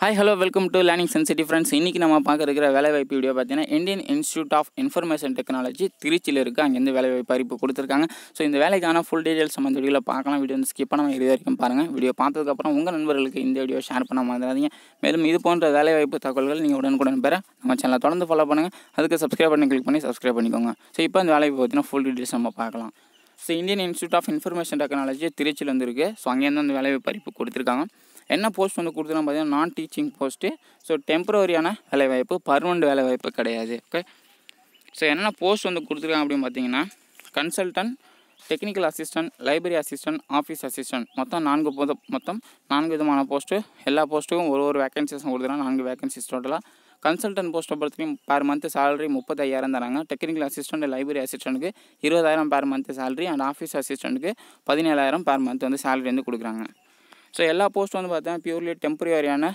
Hi hello welcome to learning sensitive friends. இன்றைக்கி நம்ம பார்க்க இருக்கிற வேலைவாய்ப்பு வீடியோ பார்த்தீங்கன்னா Indian institute of information technology திருச்சியில் இருக்குது. அங்கேருந்து வேலைவாய்ப்பு அறிவிப்பு கொடுத்துருக்காங்க. ஸோ இந்த வேலைக்கான ஃபுல் டீடைல்ஸ் நம்ம இந்த வீடியோவில் பார்க்கலாம். வீடியோ வந்து ஸ்கிப் பண்ணாமல் இது வரைக்கும் பாருங்கள். வீடியோ பார்த்ததுக்கப்புறம் உங்கள் நண்பர்களுக்கு இந்த வீடியோ ஷேர் பண்ண மறந்துடாதீங்க. மேலும் இது போன்ற வேலைவாய்ப்பு தகவல்கள் நீங்கள் உடனுக்குடன் பெற நம்ம சேனலை தொடர்ந்து ஃபாலோ பண்ணுங்கள். அதுக்கு சப்ஸ்கிரைப் பண்ணி கிளிக் பண்ணி சப்ஸ்கிரைப் பண்ணிக்கோங்க. ஸோ இப்போ இந்த வேலைவாய்ப்பு பார்த்தீங்கன்னா ஃபுல் டீடைல்ஸ் நம்ம பார்க்கலாம். So Indian institute of information technology திருச்சியில் வந்துருக்கு. ஸோ அங்கேருந்து அந்த வேலைவாய்ப்பு அறிவிப்பு கொடுத்துருக்காங்க. என்ன போஸ்ட் வந்து கொடுத்துருக்காங்க பார்த்தீங்கன்னா நான் டீச்சிங் போஸ்ட்டு. ஸோ டெம்பரரியான வேலைவாய்ப்பு, பர்மனெண்ட் வேலைவாய்ப்பு கிடையாது. ஓகே, ஸோ என்னென்ன போஸ்ட் வந்து கொடுத்துருக்காங்க அப்படின்னு பார்த்தீங்கன்னா consultant, technical assistant, library assistant, office assistant, மொத்தம் 4 விதமான போஸ்ட்டு. எல்லா போஸ்ட்டுக்கும் ஒரு வேகன்சிஸும் கொடுத்துருக்காங்க. 4 வேகன்சிஸ் டோட்டலாக. கன்சல்டன்ட் போஸ்ட்டை பொறுத்தவரைக்கும் பர் மந்த் சேலரி 35,000 தராங்க. டெக்னிக்கல் அசிஸ்டன்ட், லைப்ரரி அசிஸ்டண்ட்டுக்கு 20,000 per month salary and office அசிஸ்டண்ட்டுக்கு 17,000 பர் மந்த் வந்து சேலரி வந்து கொடுக்குறாங்க. ஸோ எல்லா போஸ்ட்டும் வந்து பார்த்தீங்கன்னா பியூர்லி டெம்பரரியான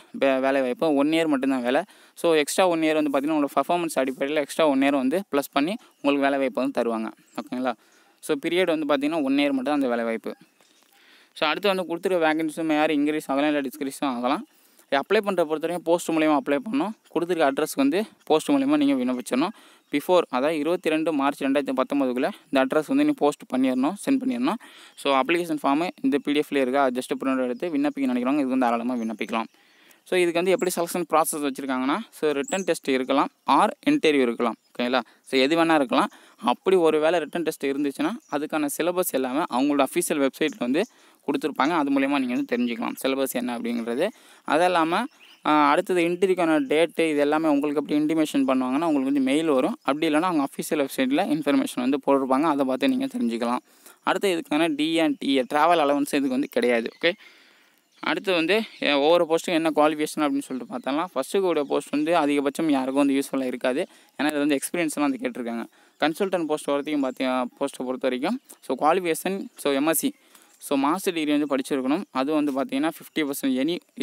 வேலை வாய்ப்பு. 1 இயர் மட்டும்தான் வேலை. ஸோ எக்ஸ்ட்ரா 1 இயர் வந்து பார்த்திங்கன்னா உங்களோட பர்ஃபார்மன்ஸ் அடிப்படையில் எக்ஸ்ட்ரா 1 இயர் வந்து ப்ளஸ் பண்ணி உங்களுக்கு வேலை வாய்ப்பு வந்து தருவாங்க. ஓகேங்களா? ஸோ பீரியட் வந்து பார்த்திங்கன்னா 1 இயர் மட்டும் அந்த வேலை வாய்ப்பு. ஸோ அடுத்து வந்து கொடுத்துருக்க வேகன்சிஸும் யார் இன்க்ரீஸ் ஆகலாம் இல்லை டிஸ்க்ரீஸும் ஆகலாம். அப்ளை பண்ணுற பொறுத்த வரைக்கும் போஸ்ட் மூலிமா அப்ளை பண்ணணும். கொடுத்துருக்க அட்ரஸ்க்கு வந்து போஸ்ட் மூலிமா நீங்கள் விண்ணப்பிச்சிடணும். பிஃபோர் அதாவது 22 மார்ச் 2019 இந்த அட்ரஸ் வந்து நீங்கள் போஸ்ட் பண்ணிடணும், சென்ட் பண்ணிடணும். ஸோ அப்ளிகேஷன் ஃபார்மு இந்த பிடிஎஃப்லேயே இருக்கா, அது ஜஸ்ட் பிரிண்ட் எடுத்து விண்ணப்பிக்க நினைக்கிறவங்க இது வந்து தாராளமாக விண்ணப்பிக்கலாம். ஸோ இதுக்கு வந்து எப்படி செலெக்ஷன் ப்ராசஸ் வச்சுருக்காங்கன்னா ரிட்டன் டெஸ்ட் இருக்கலாம் ஆர் இன்டர்வியூ இருக்கலாம். ஓகேங்களா? ஸோ எது வேணால் இருக்கலாம். அப்படி ஒரு வேளை ரிட்டன் டெஸ்ட் இருந்துச்சுன்னா அதுக்கான சிலபஸ் எல்லாமே அவங்களோட அஃபிஷியல் வெப்சைட்டில் வந்து கொடுத்துருப்பாங்க. அது மூலயமா நீங்கள் வந்து தெரிஞ்சுக்கலாம் சிலபஸ் என்ன அப்படிங்கிறது. அது இல்லாமல் அடுத்தது இன்டர்வியூக்கான டேட்டு இது எல்லாமே உங்களுக்கு எப்படி இன்டிமேஷன் பண்ணுவாங்கன்னா உங்களுக்கு வந்து மெயில் வரும். அப்படி இல்லைனா அவங்க அஃபிஷியல் வெப்சைட்டில் இன்ஃபர்மேஷன் வந்து போட்டிருப்பாங்க. அதை பார்த்து நீங்கள் தெரிஞ்சுக்கலாம். அடுத்து இதுக்கான டிஎன்டிஏ ட்ராவல் அலவன்ஸ் இதுக்கு வந்து கிடையாது. ஓகே, அடுத்து வந்து ஒவ்வொரு போஸ்ட்டுக்கும் என்ன குவாலிஃபிகேஷன் அப்படின்னு சொல்லிட்டு பார்த்தோம்னா ஃபஸ்ட்டு கூட போஸ்ட் வந்து அதிகபட்சம் யாருக்கும் வந்து யூஸ்ஃபுல்லாக இருக்காது. ஏன்னா இது வந்து எக்ஸ்பீரியன்ஸ்லாம் வந்து கேட்டிருக்காங்க. கன்சல்டன்ட் போஸ்ட் போஸ்ட்டை பொறுத்த வரைக்கும் ஸோ குவாலிஃபிகேஷன் மாஸ்டர் டிகிரி வந்து படிச்சிருக்கணும். அது வந்து பார்த்தீங்கன்னா 50%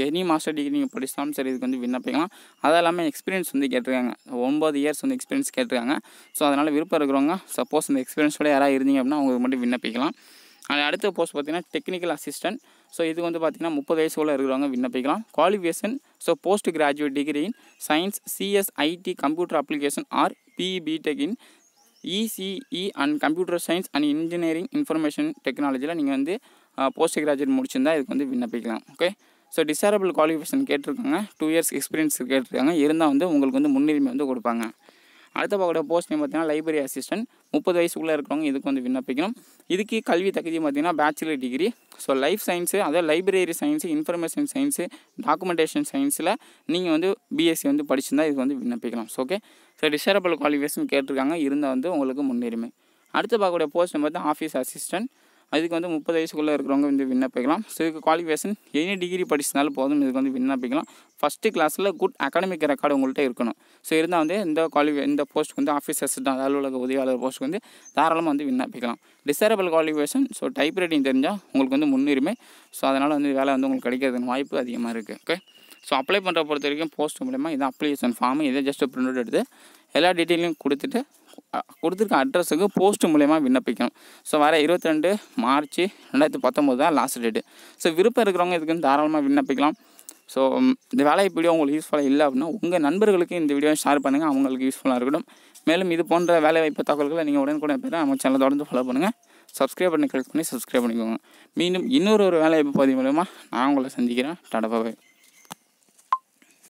எனி மாஸ்டர் டிகிரி நீங்கள் படிச்சாலும் சரி இதுக்கு வந்து விண்ணப்பிக்கலாம். அது எல்லாமே எக்ஸ்பீரியன்ஸ் வந்து கேட்டிருக்காங்க. 9 இயர்ஸ் வந்து எக்ஸ்பீரியன்ஸ் கேட்டிருக்காங்க. ஸோ அதனால் விருப்பம் இருக்கிறவங்க சப்போஸ் இந்த எக்ஸ்பீரியன்ஸோட யாராவது இருந்தீங்க அப்படின்னா அவங்களுக்கு மட்டும் விண்ணப்பிக்கலாம். அடுத்த போஸ்ட் பார்த்தீங்கன்னா டெக்னிக்கல் அசிஸ்டன்ட். ஸோ இது வந்து பார்த்திங்கன்னா 30 வயசுக்குள்ளே இருக்கிறவங்க விண்ணப்பிக்கலாம். Qualification post graduate degree in science, CSIT, computer application or BTech in ECE and computer science and engineering information டெக்னாலஜியில் நீங்கள் வந்து போஸ்ட் கிராஜுவேட் முடிச்சிருந்தா இதுக்கு வந்து விண்ணப்பிக்கலாம். ஓகே, ஸோ டிசேரபிள் குவாலிஃபிகேஷன் கேட்டிருக்காங்க. 2 இயர்ஸ் எக்ஸ்பீரியன்ஸ் கேட்டிருக்காங்க. இருந்தால் வந்து உங்களுக்கு வந்து முன்னுரிமை வந்து கொடுப்பாங்க. அடுத்த பார்க்குற போஸ்ட் பார்த்தீங்கன்னா லைப்ரரி அசிஸ்டன்ட். 30 வயசுக்குள்ளே இருக்கிறவங்க இதுக்கு வந்து விண்ணப்பிக்கணும். இதுக்கு கல்வி தகுதி பார்த்தீங்கன்னா bachelor degree. So life science அதாவது library science, information science, documentation சயின்ஸில் நீங்கள் வந்து பிஎஸ்சி வந்து படிச்சிருந்தால் இதுக்கு வந்து விண்ணப்பிக்கலாம். So okay, so desirable qualification கேட்டிருக்காங்க. இருந்தால் வந்து உங்களுக்கு முன்னுரிமை. அடுத்து பார்க்கக்கூடிய போஸ்ட் பார்த்தா ஆஃபீஸ் அசிஸ்டன்ட். அதுக்கு வந்து 30 வயசுக்குள்ளே இருக்கிறவங்க வந்து விண்ணப்பிக்கலாம். ஸோ இதுக்கு குவாலிஃபிகேஷன் எனி டிகிரி படிச்சிருந்தாலும் போதும், இதுக்கு வந்து விண்ணப்பிக்கலாம். ஃபஸ்ட்டு கிளாஸில் குட் அகாடமிக் ரெக்கார்டு உங்கள்கிட்ட இருக்கணும். ஸோ இருந்தால் வந்து இந்த போஸ்ட்டுக்கு வந்து ஆஃபீஸ் அசிஸ்டன்ட் அலுவலக உதவியாளர் போஸ்ட்டுக்கு வந்து தாராளமாக வந்து விண்ணப்பிக்கலாம். டிசேரபிள் குவாலிஃபிகேஷன் டைப் ரைட்டிங் தெரிஞ்சால் உங்களுக்கு வந்து முன்னுரிமை. ஸோ அதனால் வந்து வேலை வந்து உங்களுக்கு கிடைக்கிறதுக்கு வாய்ப்பு அதிகமாக இருக்குது. ஓகே, ஸோ அப்ளை பண்ணுற பொறுத்த வரைக்கும் போஸ்ட் மூலமாக இதான் அப்ளிகேஷன் ஃபார்மு. இதை ஜஸ்ட் பிரிண்ட் அவுட் எடுத்து எல்லா டீட்டெயிலையும் கொடுத்துருக்க அட்ரஸுக்கு போஸ்ட் மூலயமா விண்ணப்பிக்கணும். ஸோ வர 22 மார்ச் 2019 தான் லாஸ்ட் டேட்டு. ஸோ விருப்பம் இருக்கிறவங்க இதுக்கு வந்து தாராளமாக விண்ணப்பிக்கலாம். ஸோ இந்த வேலைவாய்ப்பு வீடியோ உங்களுக்கு யூஸ்ஃபுல்லாக இல்லை அப்படின்னா உங்கள் நண்பர்களுக்கு இந்த வீடியோ ஷேர் பண்ணுங்கள், அவங்களுக்கு யூஸ்ஃபுல்லாக இருக்கட்டும். மேலும் இது போன்ற வேலைவாய்ப்பு தகவல்களை நீங்கள் உடனுக்குடன் பெற நம்ம சேனலை தொடர்ந்து ஃபாலோ பண்ணுங்கள். சப்ஸ்கிரைப் பண்ணி கிளிக் பண்ணி சப்ஸ்கிரைப் பண்ணிக்கோங்க. மீண்டும் இன்னொரு வேலைவாய்ப்பு பதிவு மூலமாக நான் உங்களை சந்திக்கிறேன். டாடா பாய்.